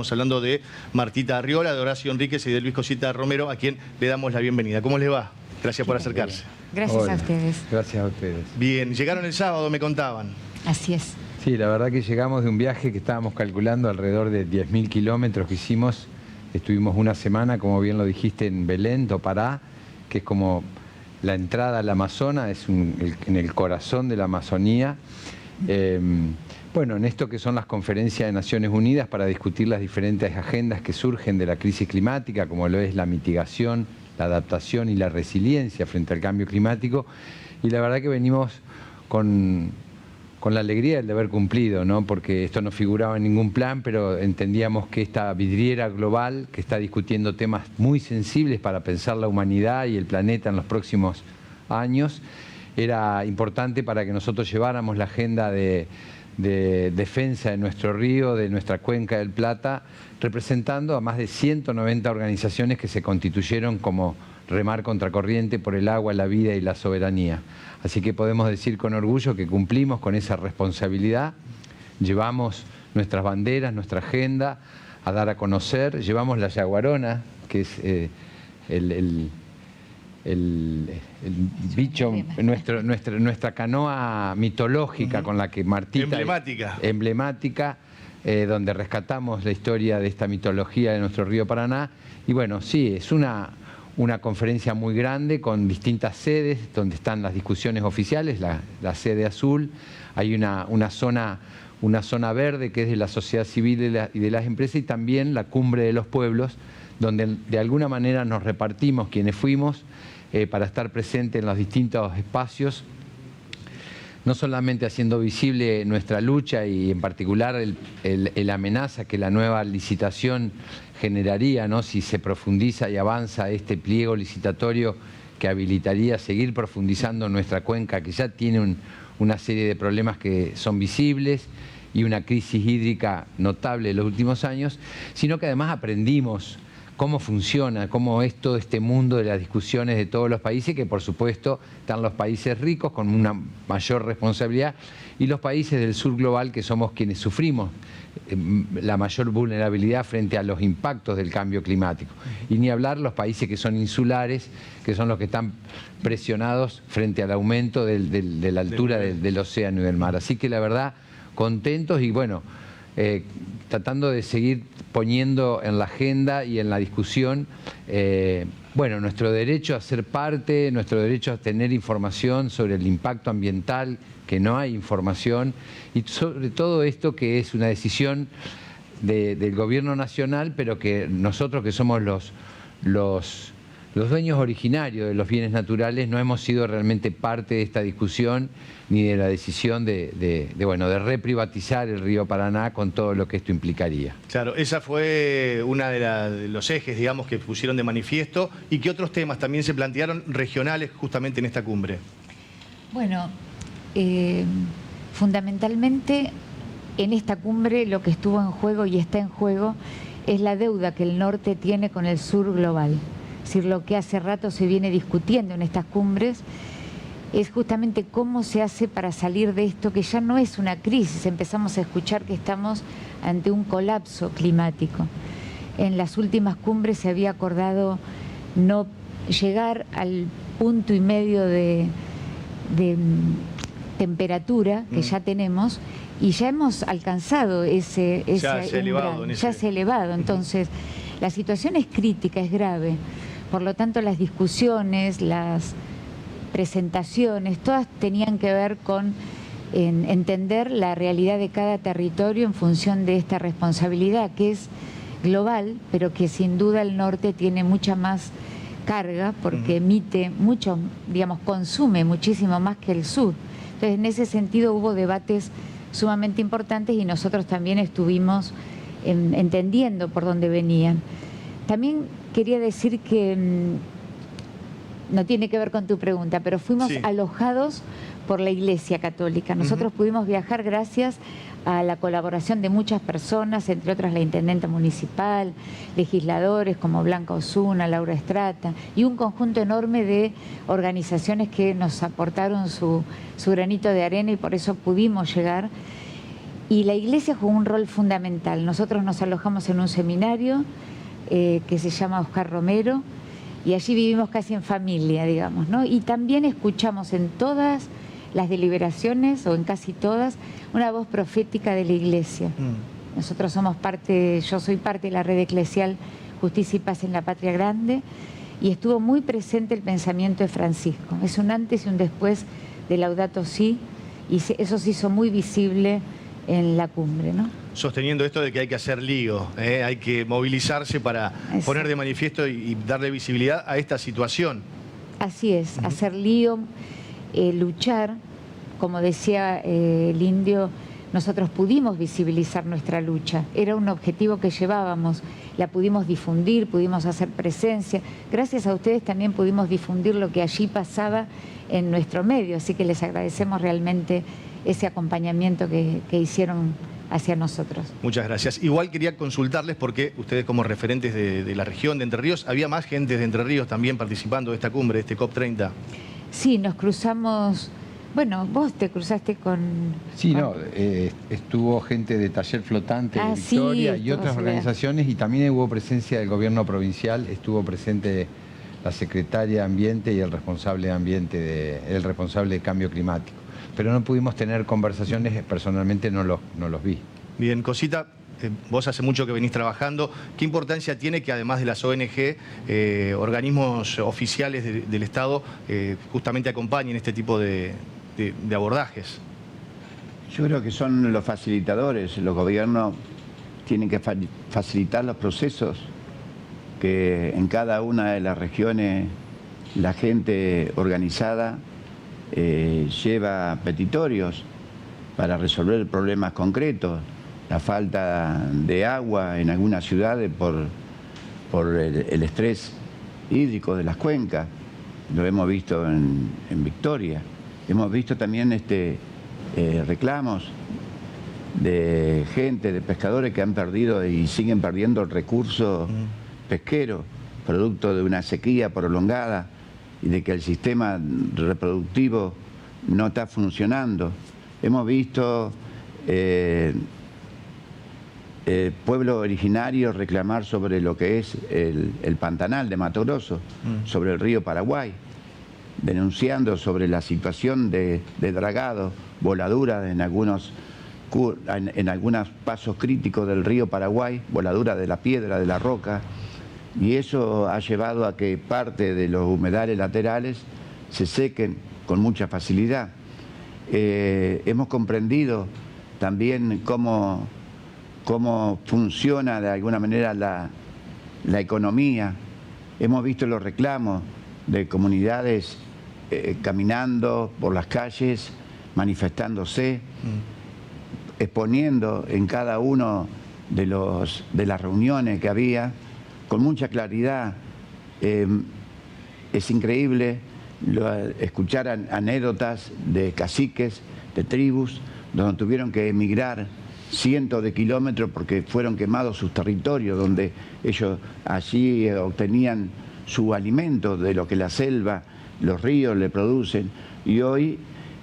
Estamos hablando de Martita Arriola, de Horacio Enríquez y de Luis Cosita Romero, a quien le damos la bienvenida. ¿Cómo les va? Gracias por acercarse. Gracias a ustedes. Gracias a ustedes. Bien, llegaron el sábado, me contaban. Así es. Sí, la verdad que llegamos de un viaje que estábamos calculando alrededor de 10.000 kilómetros que hicimos. Estuvimos una semana, como bien lo dijiste, en Belén, Topará, que es como la entrada al Amazonas, en el corazón de la Amazonía. Bueno, en esto que son las conferencias de Naciones Unidas para discutir las diferentes agendas que surgen de la crisis climática, como lo es la mitigación, la adaptación y la resiliencia frente al cambio climático. Y la verdad que venimos con la alegría del deber cumplido, ¿no? Porque esto no figuraba en ningún plan, pero entendíamos que esta vidriera global que está discutiendo temas muy sensibles para pensar la humanidad y el planeta en los próximos años, era importante para que nosotros lleváramos la agenda de defensa de nuestro río, de nuestra cuenca del Plata, representando a más de 190 organizaciones que se constituyeron como remar contracorriente por el agua, la vida y la soberanía. Así que podemos decir con orgullo que cumplimos con esa responsabilidad, llevamos nuestras banderas, nuestra agenda a dar a conocer, llevamos la yaguarona, que es el bicho, nuestra canoa mitológica con la que Martita... Emblemática, donde rescatamos la historia de esta mitología de nuestro río Paraná. Y bueno, sí, es una conferencia muy grande con distintas sedes, donde están las discusiones oficiales, la sede azul, hay una zona verde que es de la sociedad civil y de las empresas, y también la cumbre de los pueblos, donde de alguna manera nos repartimos quienes fuimos para estar presentes en los distintos espacios, no solamente haciendo visible nuestra lucha y en particular la amenaza que la nueva licitación generaría, ¿no? Si se profundiza y avanza este pliego licitatorio que habilitaría seguir profundizando nuestra cuenca, que ya tiene una serie de problemas que son visibles y una crisis hídrica notable en los últimos años, sino que además aprendimos cómo funciona, cómo es todo este mundo de las discusiones de todos los países, que por supuesto están los países ricos con una mayor responsabilidad y los países del sur global, que somos quienes sufrimos la mayor vulnerabilidad frente a los impactos del cambio climático. Y ni hablar los países que son insulares, que son los que están presionados frente al aumento de la altura del océano y del mar. Así que la verdad, contentos y bueno, tratando de seguir poniendo en la agenda y en la discusión, bueno, nuestro derecho a ser parte, nuestro derecho a tener información sobre el impacto ambiental, que no hay información, y sobre todo esto que es una decisión del gobierno nacional, pero que nosotros que somos los dueños originarios de los bienes naturales no hemos sido realmente parte de esta discusión ni de la decisión de reprivatizar el río Paraná con todo lo que esto implicaría. Claro, esa fue una de los ejes, digamos, que pusieron de manifiesto. ¿Y qué otros temas también se plantearon regionales justamente en esta cumbre? Bueno, fundamentalmente en esta cumbre lo que estuvo en juego y está en juego es la deuda que el norte tiene con el sur global. Es decir, lo que hace rato se viene discutiendo en estas cumbres es justamente cómo se hace para salir de esto, que ya no es una crisis. Empezamos a escuchar que estamos ante un colapso climático. En las últimas cumbres se había acordado no llegar al 1,5 de temperatura que ya tenemos, y ya hemos alcanzado ese umbral, ya se ha elevado. Entonces, la situación es crítica, es grave. Por lo tanto, las discusiones, las presentaciones, todas tenían que ver con entender la realidad de cada territorio en función de esta responsabilidad que es global, pero que sin duda el norte tiene mucha más carga porque emite mucho, digamos, consume muchísimo más que el sur. Entonces, en ese sentido hubo debates sumamente importantes y nosotros también estuvimos entendiendo por dónde venían. También quería decir que no tiene que ver con tu pregunta, pero fuimos alojados por la Iglesia Católica. Nosotros pudimos viajar gracias a la colaboración de muchas personas, entre otras la intendenta municipal, legisladores como Blanca Osuna, Laura Estrata, y un conjunto enorme de organizaciones que nos aportaron su granito de arena, y por eso pudimos llegar. Y la iglesia jugó un rol fundamental. Nosotros nos alojamos en un seminario que se llama Oscar Romero, y allí vivimos casi en familia, digamos, ¿no? Y también escuchamos en todas las deliberaciones, o en casi todas, una voz profética de la iglesia. Nosotros somos parte, yo soy parte de la red eclesial Justicia y Paz en la Patria Grande, y estuvo muy presente el pensamiento de Francisco. Es un antes y un después de Laudato Si, y eso se hizo muy visible en la cumbre, ¿no? Sosteniendo esto de que hay que hacer lío, hay que movilizarse para poner de manifiesto y darle visibilidad a esta situación. Así es, hacer lío, luchar, como decía el indio, nosotros pudimos visibilizar nuestra lucha, era un objetivo que llevábamos, la pudimos difundir, pudimos hacer presencia, gracias a ustedes también pudimos difundir lo que allí pasaba en nuestro medio, así que les agradecemos realmente ese acompañamiento que hicieron hacia nosotros. Muchas gracias. Igual quería consultarles porque ustedes como referentes de la región de Entre Ríos, ¿había más gente de Entre Ríos también participando de esta cumbre, de este COP30? Sí, nos cruzamos. Bueno, vos te cruzaste con... Sí, no, estuvo gente de Taller Flotante de Victoria y otras organizaciones, y también hubo presencia del gobierno provincial, estuvo presente la secretaria de Ambiente y el responsable de Ambiente, el responsable de Cambio Climático. Pero no pudimos tener conversaciones, personalmente no los vi. Bien, Cosita, vos hace mucho que venís trabajando. ¿Qué importancia tiene que además de las ONG, organismos oficiales del Estado justamente acompañen este tipo de abordajes? Yo creo que son los facilitadores. Los gobiernos tienen que facilitar los procesos que en cada una de las regiones la gente organizada lleva petitorios para resolver problemas concretos. La falta de agua en algunas ciudades por el estrés hídrico de las cuencas. Lo hemos visto en Victoria. Hemos visto también reclamos de gente, de pescadores que han perdido y siguen perdiendo el recurso pesquero, producto de una sequía prolongada y de que el sistema reproductivo no está funcionando. Hemos visto pueblos originarios reclamar sobre lo que es el Pantanal de Mato Grosso, sobre el río Paraguay, denunciando sobre la situación de dragado, voladura en algunos pasos críticos del río Paraguay, voladura de la piedra, de la roca, y eso ha llevado a que parte de los humedales laterales se sequen con mucha facilidad. Hemos comprendido también cómo funciona de alguna manera la economía. Hemos visto los reclamos de comunidades caminando por las calles, manifestándose, exponiendo en cada uno de las reuniones que había con mucha claridad. Es increíble escuchar anécdotas de caciques, de tribus, donde tuvieron que emigrar cientos de kilómetros porque fueron quemados sus territorios, donde ellos allí obtenían su alimento de lo que la selva, los ríos le producen. Y hoy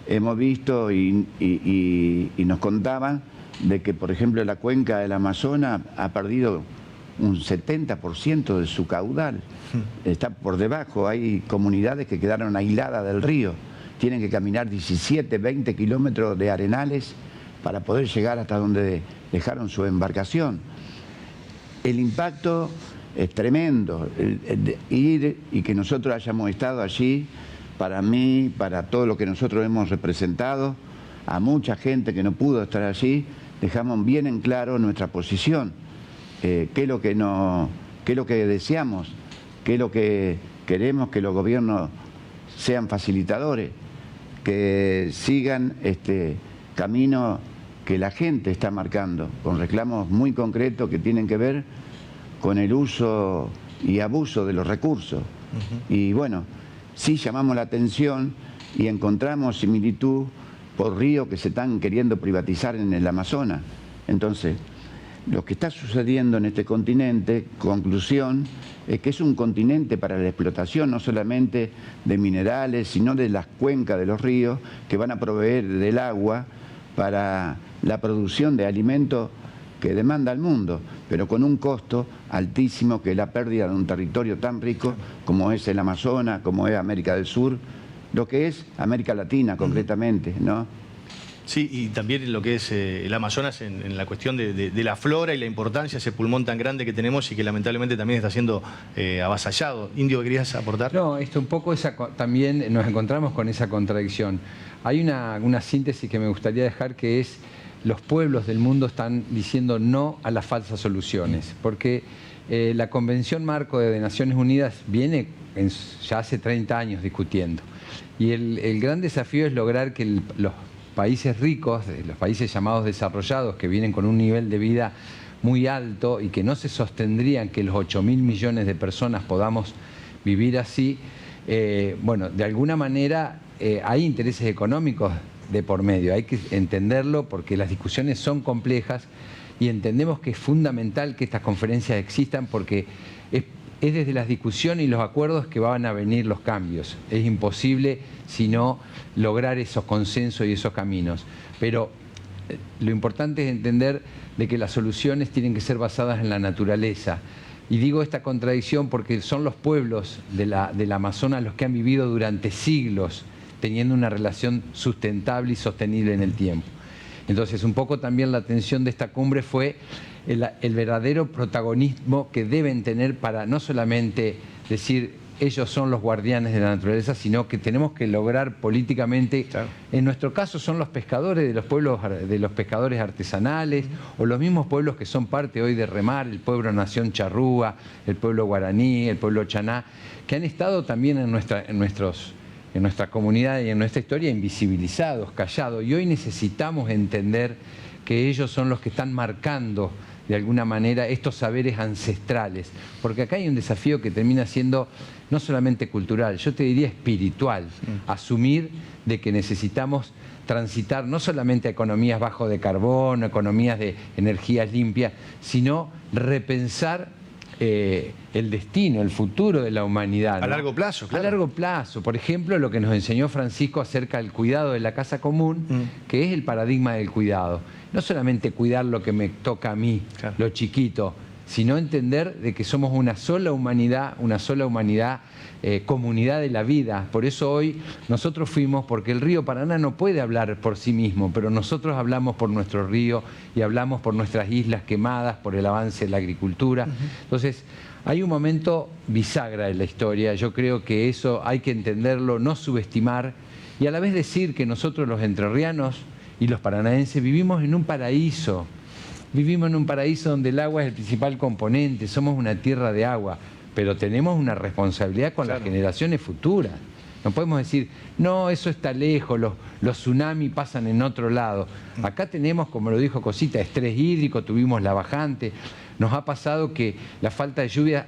hemos visto y nos contaban de que, por ejemplo, la cuenca del Amazonas ha perdido un 70% de su caudal. Está por debajo, hay comunidades que quedaron aisladas del río. Tienen que caminar 17, 20 kilómetros de arenales para poder llegar hasta donde dejaron su embarcación. El impacto es tremendo. Ir y que nosotros hayamos estado allí, para mí, para todo lo que nosotros hemos representado, a mucha gente que no pudo estar allí, dejamos bien en claro nuestra posición. ¿Qué es lo que deseamos? ¿Qué es lo que queremos? Que los gobiernos sean facilitadores, que sigan este camino que la gente está marcando, con reclamos muy concretos que tienen que ver con el uso y abuso de los recursos. Y bueno, sí llamamos la atención y encontramos similitud por ríos que se están queriendo privatizar en el Amazonas. Entonces, lo que está sucediendo en este continente, conclusión, es que es un continente para la explotación no solamente de minerales, sino de las cuencas de los ríos que van a proveer del agua para la producción de alimentos que demanda el mundo, pero con un costo altísimo, que es la pérdida de un territorio tan rico como es el Amazonas, como es América del Sur, lo que es América Latina concretamente, ¿no? Sí, y también lo que es el Amazonas en la cuestión de la flora y la importancia, ese pulmón tan grande que tenemos y que lamentablemente también está siendo avasallado. Indio, ¿querías aportar? No, esto un poco también nos encontramos con esa contradicción. Hay una síntesis que me gustaría dejar, que es: los pueblos del mundo están diciendo no a las falsas soluciones, porque la Convención Marco de Naciones Unidas viene ya hace 30 años discutiendo, y el gran desafío es lograr que los países ricos, los países llamados desarrollados, que vienen con un nivel de vida muy alto y que no se sostendrían que los 8.000 millones de personas podamos vivir así, bueno, de alguna manera hay intereses económicos de por medio, hay que entenderlo porque las discusiones son complejas y entendemos que es fundamental que estas conferencias existan, porque es desde las discusiones y los acuerdos que van a venir los cambios. Es imposible sino lograr esos consensos y esos caminos. Pero lo importante es entender de que las soluciones tienen que ser basadas en la naturaleza. Y digo esta contradicción porque son los pueblos del Amazonas los que han vivido durante siglos teniendo una relación sustentable y sostenible en el tiempo. Entonces, un poco también la atención de esta cumbre fue el verdadero protagonismo que deben tener, para no solamente decir ellos son los guardianes de la naturaleza, sino que tenemos que lograr políticamente, claro. En nuestro caso son los pescadores de los pueblos, de los pescadores artesanales, o los mismos pueblos que son parte hoy de Remar, el pueblo nación charrúa, el pueblo guaraní, el pueblo chaná, que han estado también en nuestra comunidad y en nuestra historia invisibilizados, callados, y hoy necesitamos entender que ellos son los que están marcando de alguna manera estos saberes ancestrales, porque acá hay un desafío que termina siendo no solamente cultural, yo te diría espiritual, asumir de que necesitamos transitar no solamente a economías bajo de carbono, economías de energías limpias, sino repensar el destino, el futuro de la humanidad, ¿no? A largo plazo, claro. A largo plazo. Por ejemplo, lo que nos enseñó Francisco acerca del cuidado de la casa común, que es el paradigma del cuidado. No solamente cuidar lo que me toca a mí, claro, lo chiquito, sino entender de que somos una sola humanidad, comunidad de la vida. Por eso hoy nosotros fuimos, porque el río Paraná no puede hablar por sí mismo, pero nosotros hablamos por nuestro río y hablamos por nuestras islas quemadas, por el avance de la agricultura. Entonces, hay un momento bisagra en la historia, yo creo que eso hay que entenderlo, no subestimar, y a la vez decir que nosotros los entrerrianos y los paranaenses vivimos en un paraíso. Vivimos en un paraíso donde el agua es el principal componente, somos una tierra de agua, pero tenemos una responsabilidad con las generaciones futuras. No podemos decir, no, eso está lejos, los tsunamis pasan en otro lado. Acá tenemos, como lo dijo Cosita, estrés hídrico, tuvimos la bajante. Nos ha pasado que la falta de lluvia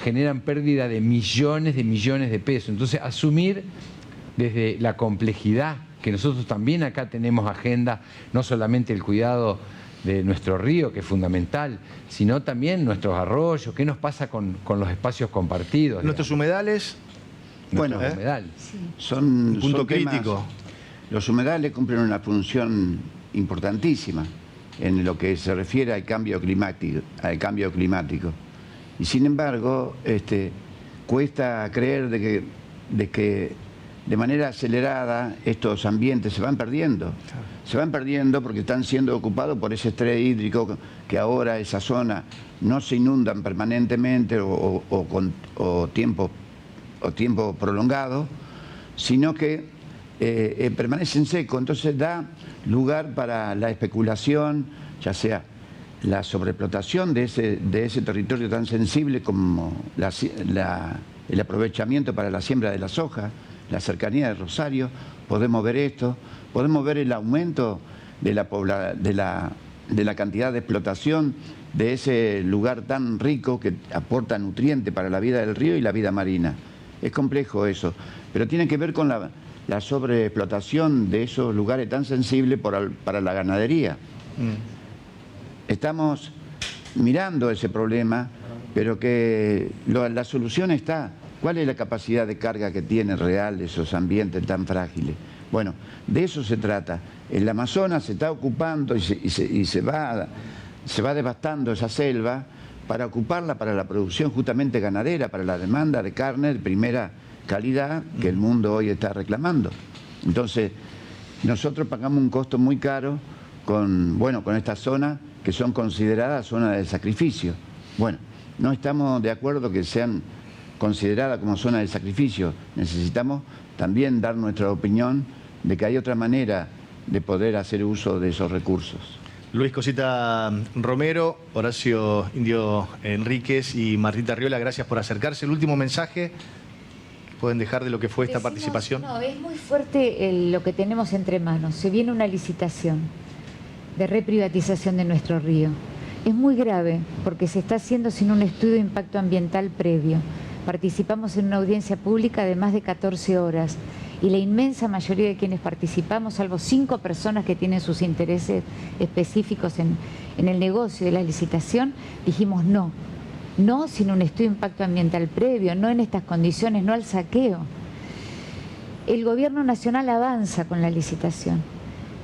generan pérdida de millones de pesos. Entonces, asumir desde la complejidad, que nosotros también acá tenemos agenda, no solamente el cuidado de nuestro río, que es fundamental, sino también nuestros arroyos, qué nos pasa con los espacios compartidos. Nuestros humedales. Bueno, humedales. Son un punto crítico. Los humedales cumplen una función importantísima en lo que se refiere al cambio climático. Y sin embargo, cuesta creer de que de manera acelerada estos ambientes se van perdiendo. Se van perdiendo porque están siendo ocupados por ese estrés hídrico, que ahora esa zona no se inundan permanentemente o tiempo prolongado, sino que permanecen secos. Entonces da lugar para la especulación, ya sea la sobreexplotación de ese territorio tan sensible como el aprovechamiento para la siembra de la soja, la cercanía de Rosario. Podemos ver esto, podemos ver el aumento de la cantidad de explotación de ese lugar tan rico que aporta nutrientes para la vida del río y la vida marina. Es complejo eso, pero tiene que ver con la sobreexplotación de esos lugares tan sensibles para la ganadería. Estamos mirando ese problema, pero que la solución está. ¿Cuál es la capacidad de carga que tienen real esos ambientes tan frágiles? Bueno, de eso se trata. El Amazonas se está ocupando y se va devastando esa selva para ocuparla para la producción justamente ganadera, para la demanda de carne de primera calidad que el mundo hoy está reclamando. Entonces, nosotros pagamos un costo muy caro con estas zonas que son consideradas zonas de sacrificio. Bueno, no estamos de acuerdo que sean consideradas como zonas de sacrificio. Necesitamos también dar nuestra opinión de que hay otra manera de poder hacer uso de esos recursos. Luis Cosita Romero, Horacio Indio Enríquez y Martita Arriola, gracias por acercarse. El último mensaje que pueden dejar de lo que fue esta participación. No, es muy fuerte lo que tenemos entre manos. Se viene una licitación de reprivatización de nuestro río. Es muy grave porque se está haciendo sin un estudio de impacto ambiental previo. Participamos en una audiencia pública de más de 14 horas y la inmensa mayoría de quienes participamos, salvo 5 personas que tienen sus intereses específicos en el negocio de la licitación, dijimos no. No sin un estudio de impacto ambiental previo, no en estas condiciones, no al saqueo. El gobierno nacional avanza con la licitación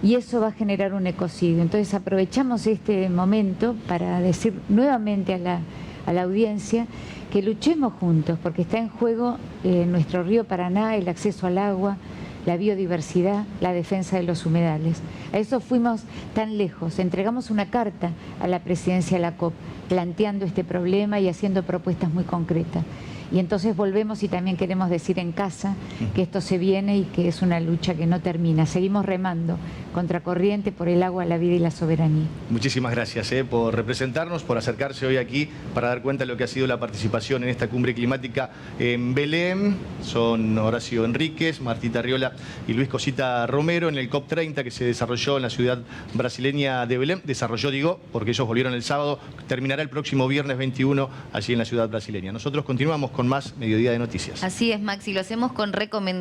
y eso va a generar un ecocidio. Entonces aprovechamos este momento para decir nuevamente a la audiencia que luchemos juntos, porque está en juego nuestro río Paraná, el acceso al agua, la biodiversidad, la defensa de los humedales. A eso fuimos tan lejos. Entregamos una carta a la presidencia de la COP planteando este problema y haciendo propuestas muy concretas. Y entonces volvemos y también queremos decir en casa que esto se viene y que es una lucha que no termina. Seguimos remando contracorriente por el agua, la vida y la soberanía. Muchísimas gracias por representarnos, por acercarse hoy aquí para dar cuenta de lo que ha sido la participación en esta cumbre climática en Belém. Son Horacio Enríquez, Martita Arriola y Luis Cosita Romero en el COP30 que se desarrolló en la ciudad brasileña de Belém. Desarrolló, digo, porque ellos volvieron el sábado, terminará el próximo viernes 21 allí en la ciudad brasileña. Nosotros continuamos con más Mediodía de Noticias. Así es, Maxi, lo hacemos con recomendaciones.